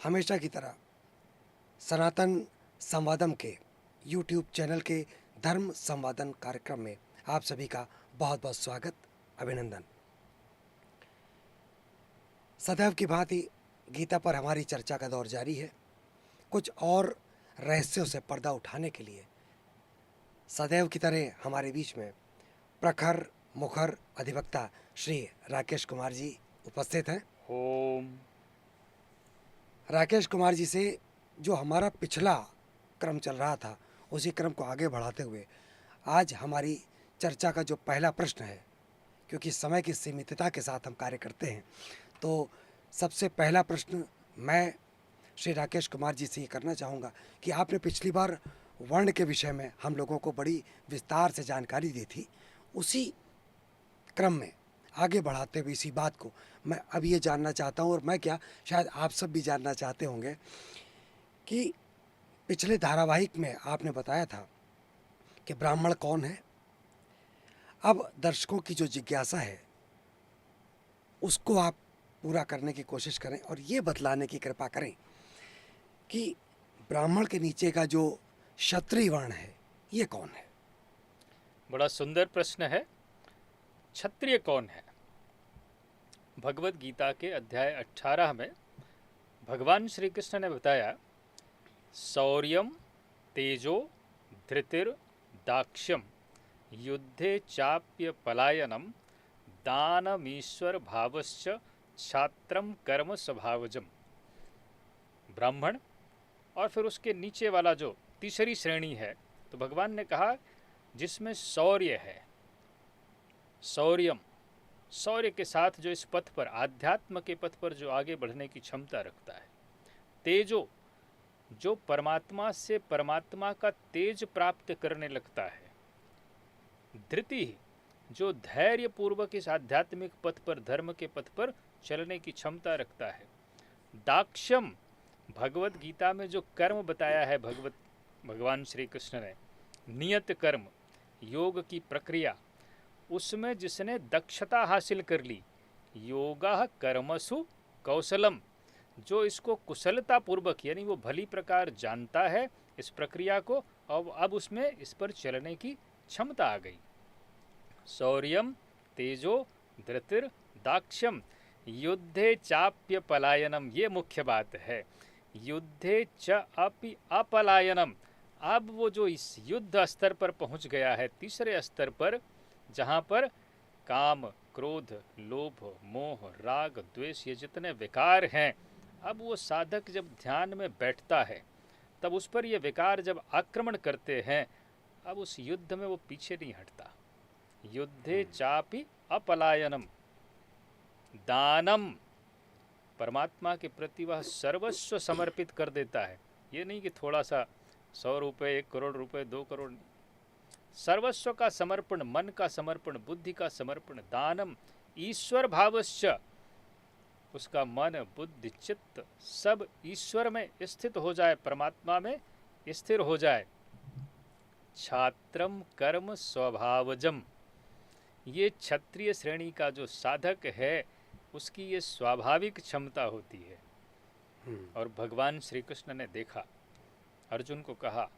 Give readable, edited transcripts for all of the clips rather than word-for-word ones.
हमेशा की तरह सनातन संवादम के यूट्यूब चैनल के धर्म संवादन कार्यक्रम में आप सभी का बहुत बहुत स्वागत, अभिनंदन। सदैव की भांति गीता पर हमारी चर्चा का दौर जारी है। कुछ और रहस्यों से पर्दा उठाने के लिए सदैव की तरह हमारे बीच में प्रखर मुखर अधिवक्ता श्री राकेश कुमार जी उपस्थित हैं। ओम। राकेश कुमार जी से जो हमारा पिछला क्रम चल रहा था उसी क्रम को आगे बढ़ाते हुए आज हमारी चर्चा का जो पहला प्रश्न है, क्योंकि समय की सीमितता के साथ हम कार्य करते हैं, तो सबसे पहला प्रश्न मैं श्री राकेश कुमार जी से ये करना चाहूँगा कि आपने पिछली बार वर्ण के विषय में हम लोगों को बड़ी विस्तार से जानकारी दी थी। उसी क्रम में आगे बढ़ाते हुए इसी बात को मैं अब ये जानना चाहता हूँ, और मैं क्या शायद आप सब भी जानना चाहते होंगे कि पिछले धारावाहिक में आपने बताया था कि ब्राह्मण कौन है। अब दर्शकों की जो जिज्ञासा है उसको आप पूरा करने की कोशिश करें और ये बतलाने की कृपा करें कि ब्राह्मण के नीचे का जो क्षत्रिय वर्ण है ये कौन है। बड़ा सुंदर प्रश्न है। क्षत्रिय कौन है? भगवत गीता के अध्याय 18 में भगवान श्री कृष्ण ने बताया, शौर्यम तेजो धृतिर दाक्ष्यम युद्धे चाप्य पलायनम दानमीश्वर भावश्च छात्रम कर्म स्वभावजम। ब्राह्मण और फिर उसके नीचे वाला जो तीसरी श्रेणी है, तो भगवान ने कहा जिसमें शौर्य है, शौर्यम, शौर्य के साथ जो इस पथ पर, आध्यात्म के पथ पर जो आगे बढ़ने की क्षमता रखता है। तेजो, जो परमात्मा से परमात्मा का तेज प्राप्त करने लगता है। धृति, जो धैर्य पूर्वक इस आध्यात्मिक पथ पर, धर्म के पथ पर चलने की क्षमता रखता है। दाक्ष्यम, भगवत गीता में जो कर्म बताया है भगवान श्री कृष्ण ने, नियत कर्म, योग की प्रक्रिया, उसमें जिसने दक्षता हासिल कर ली, योगा कर्मसु कौशलम, जो इसको कुशलता पूर्वक यानी वो भली प्रकार जानता है इस प्रक्रिया को, और अब उसमें इस पर चलने की क्षमता आ गई। शौर्यम तेजो धृतिर दाक्ष्यम युद्धे चाप्य पलायनम, ये मुख्य बात है। युद्धे च अपि अपलायनम, अब वो जो इस युद्ध स्तर पर पहुंच गया है, तीसरे स्तर पर, जहाँ पर काम, क्रोध, लोभ, मोह, राग, द्वेष, ये जितने विकार हैं, अब वो साधक जब ध्यान में बैठता है तब उस पर ये विकार जब आक्रमण करते हैं, अब उस युद्ध में वो पीछे नहीं हटता। युद्धे चापि अपलायनम, दानम, परमात्मा के प्रति वह सर्वस्व समर्पित कर देता है। ये नहीं कि थोड़ा सा 100 रुपये, 1 करोड़ रुपए, 2 करोड़, सर्वस्व का समर्पण, मन का समर्पण, बुद्धि का समर्पण। दानम ईश्वर भावश्च, उसका मन, बुद्धि, चित्त सब ईश्वर में स्थित हो जाए, परमात्मा में स्थिर हो जाए। छात्रम कर्म स्वभावजम, ये क्षत्रिय श्रेणी का जो साधक है उसकी ये स्वाभाविक क्षमता होती है। और भगवान श्री कृष्ण ने देखा, अर्जुन को कहा,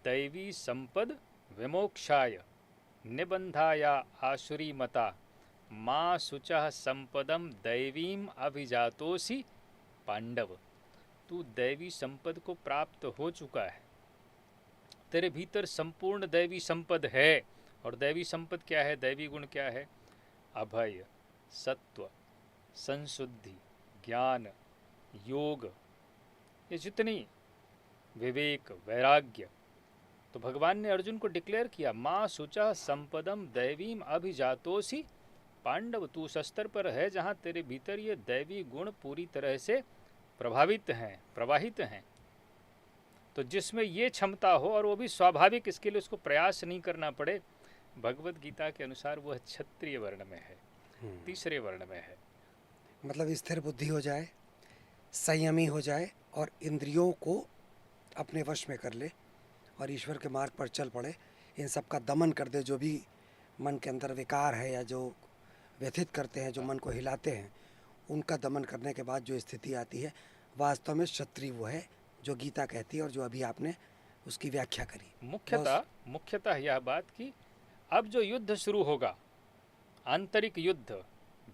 दैवी संपद विमोक्षाय निबंधाया आसुरी मता माँ शुचः संपदम दैवीम अभिजातोसी पांडव। तू दैवी संपद को प्राप्त हो चुका है, तेरे भीतर संपूर्ण दैवी संपद है। और दैवी संपद क्या है, दैवी गुण क्या है? अभय, सत्व, संशुद्धि, ज्ञान, योग, ये जितनी, विवेक, वैराग्य। तो भगवान ने अर्जुन को डिक्लेयर किया, माँ शुचा संपदम दैवीम अभिजातोसी पांडव, तू उस स्तर पर है जहाँ तेरे भीतर ये दैवी गुण पूरी तरह से प्रभावित हैं, प्रवाहित हैं। तो जिसमें ये क्षमता हो और वो भी स्वाभाविक, इसके लिए उसको प्रयास नहीं करना पड़े, भगवत गीता के अनुसार वह क्षत्रिय वर्ण में है, तीसरे वर्ण में है। मतलब स्थिर बुद्धि हो जाए, संयमी हो जाए और इंद्रियों को अपने वश में कर ले और ईश्वर के मार्ग पर चल पड़े, इन सब का दमन कर दे। जो भी मन के अंदर विकार है या जो व्यथित करते हैं, जो मन को हिलाते हैं, उनका दमन करने के बाद जो स्थिति आती है वास्तव में क्षत्रिय वो है जो गीता कहती है और जो अभी आपने उसकी व्याख्या करी। मुख्यतः यह बात कि अब जो युद्ध शुरू होगा, आंतरिक युद्ध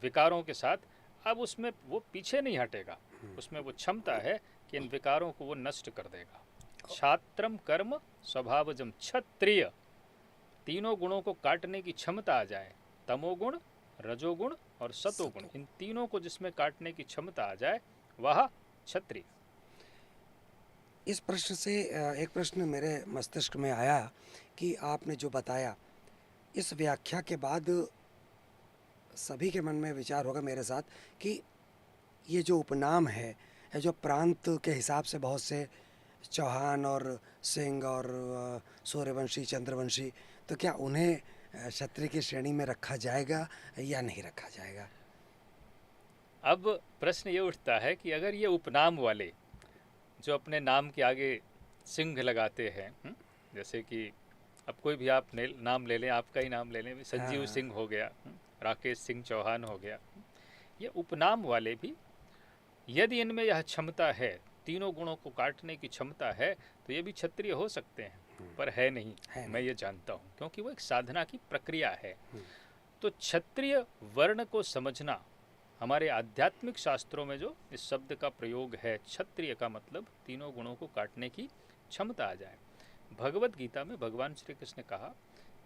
विकारों के साथ, अब उसमें वो पीछे नहीं हटेगा। उसमें वो क्षमता है कि इन विकारों को वो नष्ट कर देगा। छात्रम कर्म स्वभावजम क्षत्रिय, तीनों गुणों को काटने की क्षमता आ जाए, तमोगुण, रजोगुण और सतोगुण, इन तीनों को जिसमें काटने की क्षमता आ जाए वह क्षत्रिय। इस प्रश्न से एक प्रश्न मेरे मस्तिष्क में आया कि आपने जो बताया, इस व्याख्या के बाद सभी के मन में विचार होगा मेरे साथ कि ये जो उपनाम है, या जो प्रांत के हिसाब से बहुत से चौहान और सिंह और सूर्यवंशी, चंद्रवंशी, तो क्या उन्हें क्षत्रिय की श्रेणी में रखा जाएगा या नहीं रखा जाएगा? अब प्रश्न ये उठता है कि अगर ये उपनाम वाले जो अपने नाम के आगे सिंह लगाते हैं, जैसे कि अब कोई भी आप नाम ले लें, आपका ही नाम ले लें, संजीव सिंह हो गया, राकेश सिंह चौहान हो गया, ये उपनाम वाले भी यदि इनमें यह क्षमता है, तीनों गुणों को काटने की क्षमता है, तो ये भी क्षत्रिय हो सकते हैं, पर है नहीं। मैं ये जानता हूँ क्योंकि वो एक साधना की प्रक्रिया है। तो क्षत्रिय वर्ण को समझना, हमारे आध्यात्मिक शास्त्रों में जो इस शब्द का प्रयोग है, क्षत्रिय का मतलब तीनों गुणों को काटने की क्षमता आ जाए। भगवत गीता में भगवान श्री कृष्ण ने कहा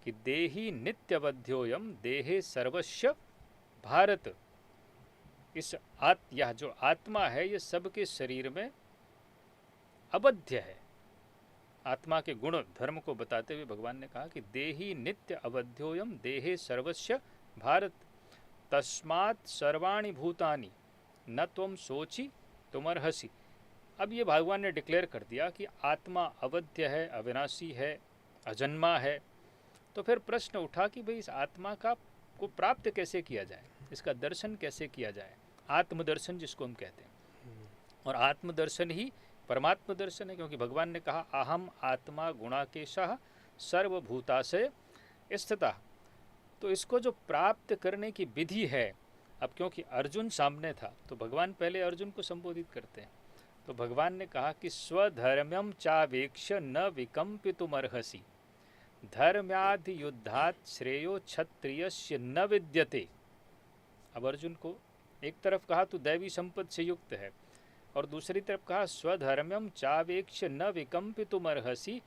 कि देहि नित्यवध्योयम देहे सर्वस्व भारत, यह जो आत्मा है ये सबके शरीर में अवध्य है। आत्मा के गुण धर्म को बताते हुए भगवान ने कहा कि देहि नित्य अवध्योयम देहे सर्वस्व भारत, तस्मात् सर्वाणि भूतानि न त्वं सोचि तुमर्हसि। अब ये भगवान ने डिक्लेयर कर दिया कि आत्मा अवध्य है, अविनाशी है, अजन्मा है। तो फिर प्रश्न उठा कि भाई इस आत्मा को प्राप्त कैसे किया जाए, इसका दर्शन कैसे किया जाए, आत्मदर्शन जिसको हम कहते हैं। और आत्मदर्शन ही परमात्म दर्शन है, क्योंकि भगवान ने कहा अहम आत्मा गुणाकेशः सर्वभूताशय स्थितः। तो इसको जो प्राप्त करने की विधि है, अब क्योंकि अर्जुन सामने था तो भगवान पहले अर्जुन को संबोधित करते हैं। तो भगवान ने कहा कि स्वधर्म्यम चावेक्ष न विकम्पितुमर्हसि, धर्म्याधि युद्धात् श्रेयो क्षत्रियस्य न विद्यते। अब अर्जुन को एक तरफ कहा तू दैवी संपद से युक्त है, और दूसरी तरफ कहा स्वधर्म्यम चावेक्ष न विकम्पितुमर्हसि,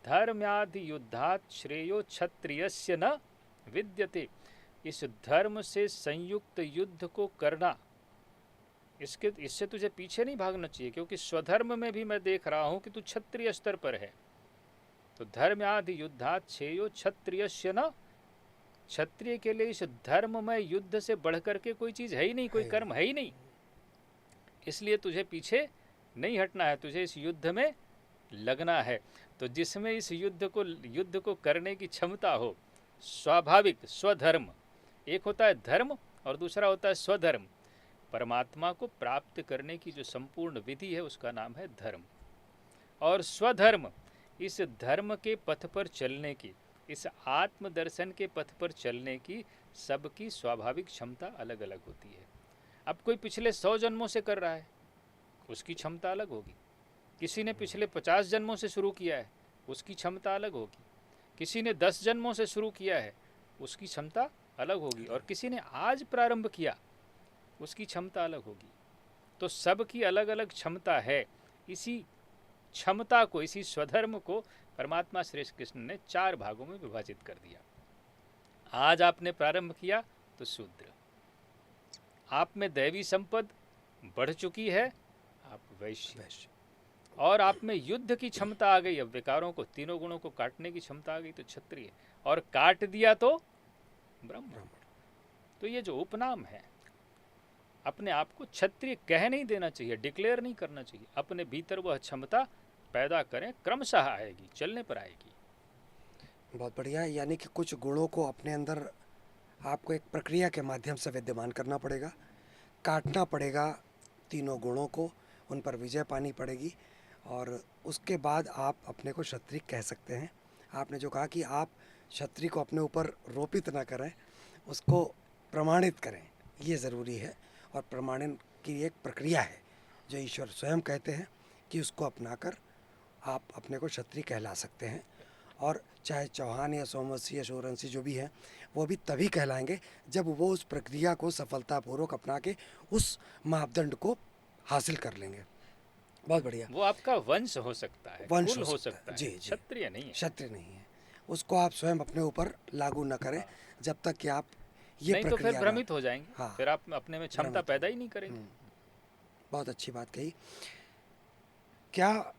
धर्म्याधि युद्धात् श्रेयो क्षत्रियस्य न विद्यते। इस धर्म से संयुक्त युद्ध को करना, इससे तुझे पीछे नहीं भागना चाहिए, क्योंकि स्वधर्म में भी मैं देख रहा हूं कि तू क्षत्रिय स्तर पर है। तो धर्म्याधि युद्धात् श्रेयो क्षत्रियस्य न, क्षत्रिय के लिए इस धर्म में युद्ध से बढ़कर के कोई चीज है ही नहीं, कोई कर्म है ही नहीं। इसलिए तुझे पीछे नहीं हटना है, तुझे इस युद्ध में लगना है। तो जिसमें इस युद्ध को करने की क्षमता हो, स्वाभाविक स्वधर्म, एक होता है धर्म और दूसरा होता है स्वधर्म। परमात्मा को प्राप्त करने की जो संपूर्ण विधि है उसका नाम है धर्म। और स्वधर्म, इस धर्म के पथ पर चलने की, इस आत्मदर्शन के पथ पर चलने की सबकी स्वाभाविक क्षमता अलग अलग होती है। अब कोई पिछले 100 जन्मों से कर रहा है, उसकी क्षमता अलग होगी। किसी ने पिछले 50 जन्मों से शुरू किया है, उसकी क्षमता अलग होगी। किसी ने 10 जन्मों से शुरू किया है, उसकी क्षमता अलग होगी। और किसी ने आज प्रारंभ किया, उसकी क्षमता अलग होगी। तो सबकी अलग अलग क्षमता है। इसी क्षमता को, इसी स्वधर्म को परमात्मा श्री कृष्ण ने 4 भागों में विभाजित कर दिया। आज आपने प्रारंभ किया तो शूद्र, आप में दैवी संपद बढ़ चुकी है, आप वैश्य, और आप में युद्ध की क्षमता आ गई, अब विकारों को, तीनों गुणों को काटने की क्षमता आ गई तो क्षत्रिय, और काट दिया तो ब्राह्मण। तो ये जो उपनाम है, अपने आप को क्षत्रिय कह नहीं देना चाहिए, डिक्लेयर नहीं करना चाहिए। अपने भीतर वह क्षमता पैदा करें, क्रमशः आएगी, चलने पर आएगी। बहुत बढ़िया। यानी कि कुछ गुणों को अपने अंदर आपको एक प्रक्रिया के माध्यम से विद्यमान करना पड़ेगा, काटना पड़ेगा तीनों गुणों को, उन पर विजय पानी पड़ेगी, और उसके बाद आप अपने को क्षत्रिय कह सकते हैं। आपने जो कहा कि आप क्षत्रिय को अपने ऊपर रोपित ना करें, उसको प्रमाणित करें, ये ज़रूरी है। और प्रमाणन की एक प्रक्रिया है जो ईश्वर स्वयं कहते हैं कि उसको अपनाकर आप अपने को क्षत्रिय कहला सकते हैं। और चाहे चौहान या सोमवंशी या सूर्यवंशी जो भी हैं, वो भी तभी कहलाएंगे जब वो उस प्रक्रिया को सफलतापूर्वक अपना के उस मापदंड को हासिल कर लेंगे। बहुत बढ़िया। वो आपका वंश हो सकता है, वंश कुल हो हो सकता सकता है। है, जी जी, क्षत्रिय नहीं है। क्षत्रिय नहीं है। उसको आप स्वयं अपने ऊपर लागू न करें हाँ। जब तक कि आप ये नहीं तो फिर प्रक्रिया ना। भ्रमित हो जाएंगे, हाँ, फिर आप अपने में क्षमता भ्रमित पैदा हो। ही नहीं करेंगे। बहुत अच्छी बात कही। क्या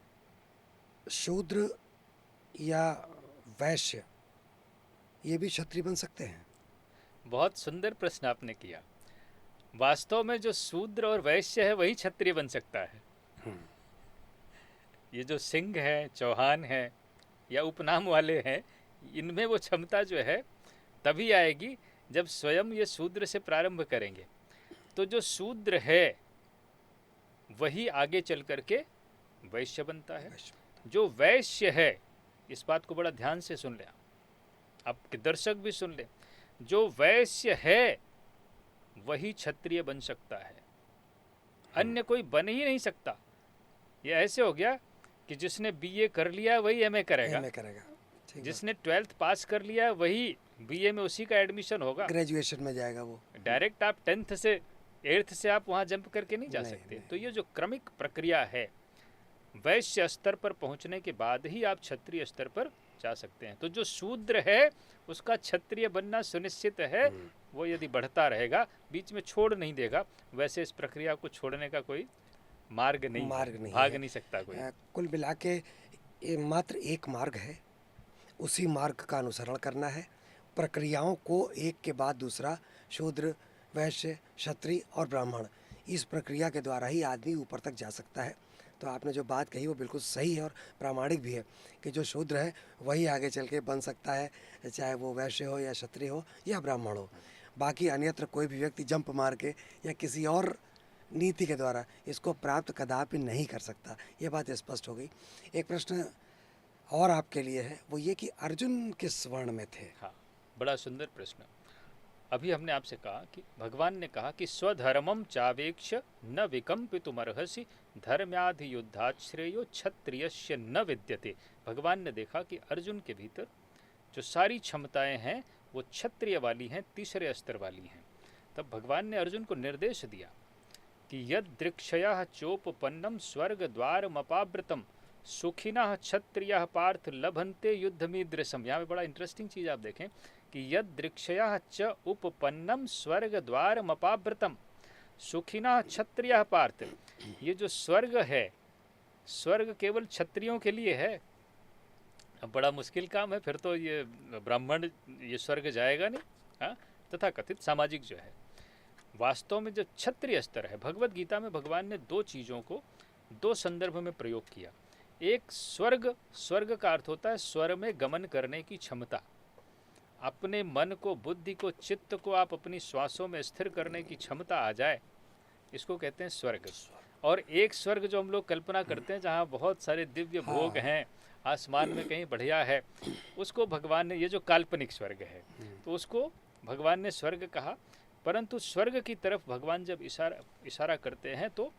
शूद्र या वैश्य ये भी क्षत्रिय बन सकते हैं? बहुत सुंदर प्रश्न आपने किया। वास्तव में जो शूद्र और वैश्य है वही क्षत्रिय बन सकता है। ये जो सिंह है, चौहान है या उपनाम वाले हैं, इनमें वो क्षमता जो है तभी आएगी जब स्वयं ये शूद्र से प्रारंभ करेंगे। तो जो शूद्र है वही आगे चल करके वैश्य बनता है। जो वैश्य है, इस बात को बड़ा ध्यान से सुन लें, आपके दर्शक भी सुन लें, जो वैश्य है वही क्षत्रिय बन सकता है, अन्य कोई बन ही नहीं सकता। ये ऐसे हो गया कि जिसने बीए कर लिया वही एमए करेगा, एमए करेगा। ठीक जिसने 12th पास कर लिया वही बीए में उसी का एडमिशन होगा। ग्रेजुएशन में जाएगा वो। डायरेक्ट आप 10th से 8th से आप वहाँ जंप करके नहीं जा नहीं, सकते। नहीं। तो ये जो क्रमिक प्रक्रिया है, वैश्य स्तर पर पहुँचने के बाद ही आप क्षत्रिय स्तर पर जा सकते हैं। तो जो शूद्र है उसका क्षत्रिय बनना सुनिश्चित है। वो यदि बढ़ता रहेगा, बीच में छोड़ नहीं देगा, वैसे इस प्रक्रिया को छोड़ने का कोई मार्ग नहीं है, भाग नहीं सकता कोई। कुल मिला के ये मात्र एक मार्ग है, उसी मार्ग का अनुसरण करना है। प्रक्रियाओं को एक के बाद दूसरा, शूद्र, वैश्य, क्षत्रिय और ब्राह्मण, इस प्रक्रिया के द्वारा ही आदमी ऊपर तक जा सकता है। तो आपने जो बात कही वो बिल्कुल सही है और प्रामाणिक भी है कि जो शूद्र है वही आगे चल के बन सकता है, चाहे वो वैश्य हो या क्षत्रिय हो या ब्राह्मण हो। बाकी अन्यत्र कोई भी व्यक्ति जंप मार के या किसी और नीति के द्वारा इसको प्राप्त कदापि नहीं कर सकता। ये बात स्पष्ट हो गई। एक प्रश्न और आपके लिए है, वो ये कि अर्जुन किस वर्ण में थे? हाँ, बड़ा सुंदर प्रश्न। अभी हमने आपसे कहा कि भगवान ने कहा कि स्वधर्मम चावेक्ष न विकम्पितुमर्हसि धर्म्याधि युद्धात् श्रेयो क्षत्रियस्य न विद्यते। भगवान ने देखा कि अर्जुन के भीतर जो सारी क्षमताएं हैं वो क्षत्रिय वाली हैं, तीसरे स्तर वाली हैं। तब भगवान ने अर्जुन को निर्देश दिया कि यदृक्षयः चोपपन्नम स्वर्ग द्वारमपावृतम सुखिनः क्षत्रियः पार्थ लभन्ते युद्धमीदृशम। यहाँ पे बड़ा इंटरेस्टिंग चीज़ आप देखें कि यदृक्षयः च उपपन्नम स्वर्ग द्वारमपावृतम सुखिनः क्षत्रियः पार्थ। ये जो स्वर्ग है, स्वर्ग केवल क्षत्रियों के लिए है। अब बड़ा मुश्किल काम है, फिर तो ये ब्राह्मण ये स्वर्ग जाएगा नहीं। हाँ, तथा कथित सामाजिक जो है, वास्तव में जो क्षत्रिय स्तर है, भगवत गीता में भगवान ने दो चीज़ों को दो संदर्भ में प्रयोग किया। एक स्वर्ग, स्वर्ग का अर्थ होता है स्वर में गमन करने की क्षमता। अपने मन को, बुद्धि को, चित्त को आप अपनी श्वासों में स्थिर करने की क्षमता आ जाए, इसको कहते हैं स्वर्ग। और एक स्वर्ग जो हम लोग कल्पना करते हैं जहाँ बहुत सारे दिव्य भोग हैं, आसमान में कहीं बढ़िया है, उसको भगवान ने, ये जो काल्पनिक स्वर्ग है, तो उसको भगवान ने स्वर्ग कहा। परंतु स्वर्ग की तरफ भगवान जब इशारा करते हैं तो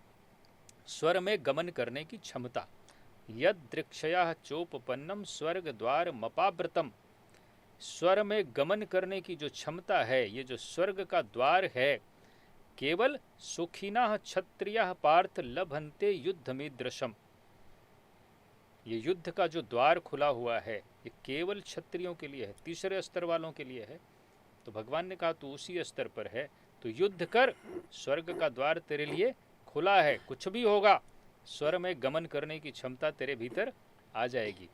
स्वर में गमन करने की क्षमता। यदृक्षयः चोपपन्नम स्वर्ग द्वार मपावृतम, स्वर में गमन करने की जो क्षमता है, ये जो स्वर्ग का द्वार है, केवल सुखिनः क्षत्रियः पार्थ लभन्ते युद्धमीदृशम। ये युद्ध का जो द्वार खुला हुआ है ये केवल क्षत्रियों के लिए है, तीसरे स्तर वालों के लिए है। तो भगवान ने कहा तू उसी स्तर पर है तो युद्ध कर, स्वर्ग का द्वार तेरे लिए खुला है, कुछ भी होगा स्वर में गमन करने की क्षमता तेरे भीतर आ जाएगी।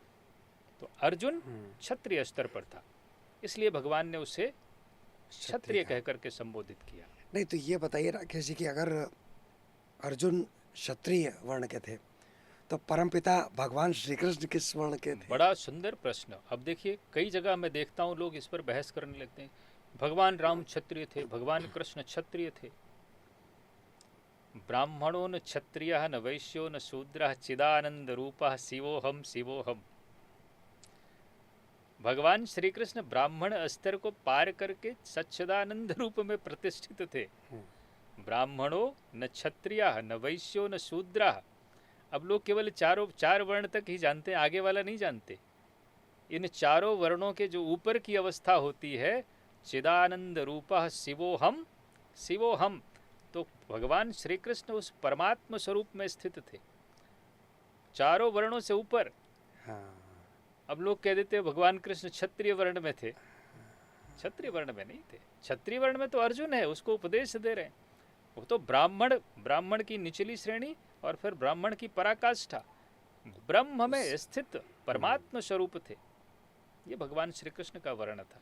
तो अर्जुन क्षत्रिय स्तर पर था, इसलिए भगवान ने उसे क्षत्रिय कह करके संबोधित किया। नहीं तो ये बताइए राकेश जी कि अगर अर्जुन क्षत्रिय वर्ण के थे तो परमपिता भगवान श्री कृष्ण किस वर्ण के थे? बड़ा सुंदर प्रश्न। अब देखिए, कई जगह मैं देखता हूँ लोग इस पर बहस करने लगते हैं। भगवान राम क्षत्रिय थे, भगवान कृष्ण क्षत्रिय थे। ब्राह्मणो न क्षत्रियः न वैश्यो न शूद्रः चिदानंद रूपः शिवोहम शिवोहम। भगवान श्री कृष्ण ब्राह्मण स्तर को पार करके सच्चिदानंद रूप में प्रतिष्ठित थे। ब्राह्मणो न क्षत्रियः न वैश्यो न शूद्रः। अब लोग केवल चार वर्ण तक ही जानते हैं, आगे वाला नहीं जानते। इन चारों वर्णों के जो ऊपर की अवस्था होती है, चिदानंद रूपः शिवोहम शिवोहम, तो भगवान श्री कृष्ण उस परमात्म स्वरूप में स्थित थे, चारों वर्णों से ऊपर। हाँ, अब लोग कह देते हैं भगवान कृष्ण क्षत्रिय वर्ण में थे। क्षत्रिय वर्ण में नहीं थे। क्षत्रिय वर्ण में तो अर्जुन है, उसको उपदेश दे रहे हैं। वो तो ब्राह्मण की निचली श्रेणी और फिर ब्राह्मण की पराकाष्ठा, ब्रह्म में स्थित परमात्म स्वरूप थे। ये भगवान श्री कृष्ण का वर्ण था,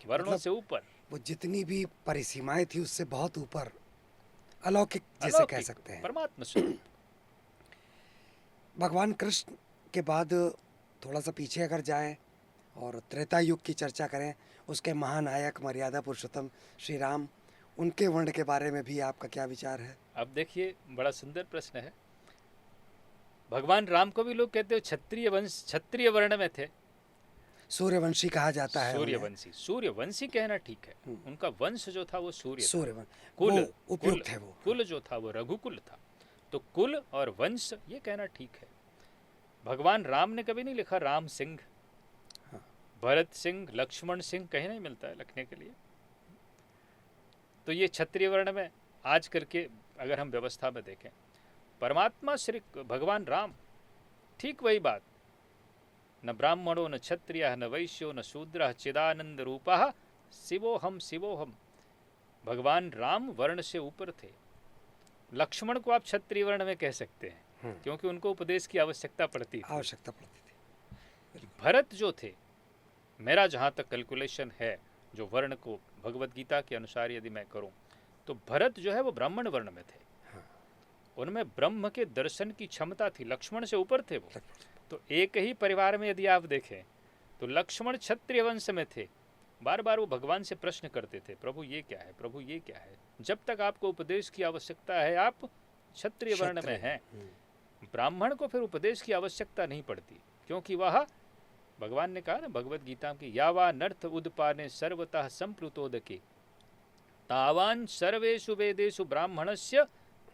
वर्णों मतलब से ऊपर, वो जितनी भी परिसीमाएं थी उससे बहुत ऊपर, अलौकिक जैसे कह अलौकिक सकते हैं। परमात्म स्वरूप। भगवान कृष्ण के बाद थोड़ा सा पीछे अगर जाएं और त्रेता युग की चर्चा करें, उसके महानायक मर्यादा पुरुषोत्तम श्री राम, उनके वर्ण के बारे में भी आपका क्या विचार है? अब देखिए, बड़ा सुंदर प्रश्न है। भगवान राम को भी लोग कहते हो क्षत्रिय वर्ण में थे। सूर्यवंशी कहा जाता है उन्हें। सूर्यवंशी कहना ठीक है। उनका वंश जो था वो सूर्य था। सूर्यवंश, कुल वो उपयुक्त है। वो कुल जो था वो रघुकुल था। तो कुल और वंश ये कहना ठीक है। भगवान राम ने कभी नहीं लिखा राम सिंह, भरत सिंह, लक्ष्मण सिंह, कहीं नहीं मिलता है लिखने के लिए। तो ये क्षत्रिय वर्ण में आज करके अगर हम व्यवस्था में देखें, परमात्मा श्री भगवान राम, ठीक वही बात, न ब्राह्मणो न क्षत्रिय न वैश्यो न शूद्र चिदानंद रूपः शिवोहम शिवोहम। भगवान राम वर्ण से ऊपर थे। लक्ष्मण को आप क्षत्रिय वर्ण में कह सकते हैं, क्योंकि उनको उपदेश की आवश्यकता पड़ती थी। भरत जो थे, मेरा जहाँ तक कैलकुलेशन है, जो वर्ण को भगवत गीता के अनुसार यदि मैं करूं, तो भरत जो है वो ब्राह्मण वर्ण में थे। उनमें ब्रह्म के दर्शन की क्षमता थी, लक्ष्मण से ऊपर थे वो। तो एक ही परिवार में यदि आप देखें तो लक्ष्मण क्षत्रिय वंश में थे। बार बार वो भगवान से प्रश्न करते थे, प्रभु ये क्या है, प्रभु ये क्या है। जब तक आपको उपदेश की आवश्यकता है, आप क्षत्रिय वर्ण में हैं। ब्राह्मण को फिर उपदेश की आवश्यकता नहीं पड़ती, क्योंकि वह, भगवान ने कहा ना भगवत गीता की, यावा नर्थ उदपाने सर्वतः संप्लुतोदके तावान सर्वेषु वेदेषु ब्राह्मणस्य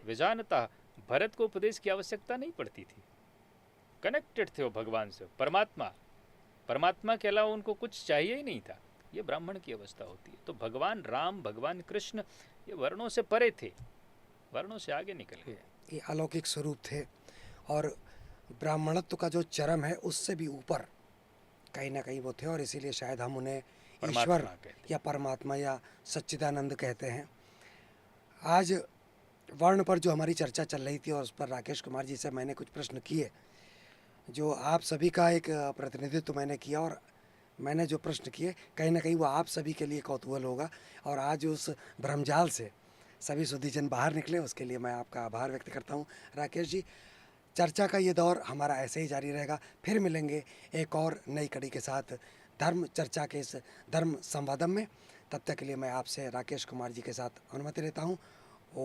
विजानता। भरत को उपदेश की आवश्यकता नहीं पड़ती थी, कनेक्टेड थे वो भगवान से। परमात्मा के अलावा उनको कुछ चाहिए ही नहीं था। ये ब्राह्मण की अवस्था होती है। तो भगवान राम, भगवान कृष्ण, ये वर्णों से परे थे, वर्णों से आगे निकल गए। ये अलौकिक स्वरूप थे और ब्राह्मणत्व का जो चरम है उससे भी ऊपर कहीं ना कहीं वो थे, और इसीलिए शायद हम उन्हें ईश्वर या परमात्मा या सच्चिदानंद कहते हैं। आज वर्ण पर जो हमारी चर्चा चल रही थी और उस पर राकेश कुमार जी से मैंने कुछ प्रश्न किए, जो आप सभी का एक प्रतिनिधित्व मैंने किया, और मैंने जो प्रश्न किए कहीं ना कहीं वो आप सभी के लिए कौतूहल होगा। और आज उस भ्रमजाल से सभी सुधीजन बाहर निकले, उसके लिए मैं आपका आभार व्यक्त करता हूँ राकेश जी। चर्चा का ये दौर हमारा ऐसे ही जारी रहेगा। फिर मिलेंगे एक और नई कड़ी के साथ धर्म चर्चा के इस धर्म संवादम में। तब तक के लिए मैं आपसे राकेश कुमार जी के साथ अनुमति लेता हूँ। ओ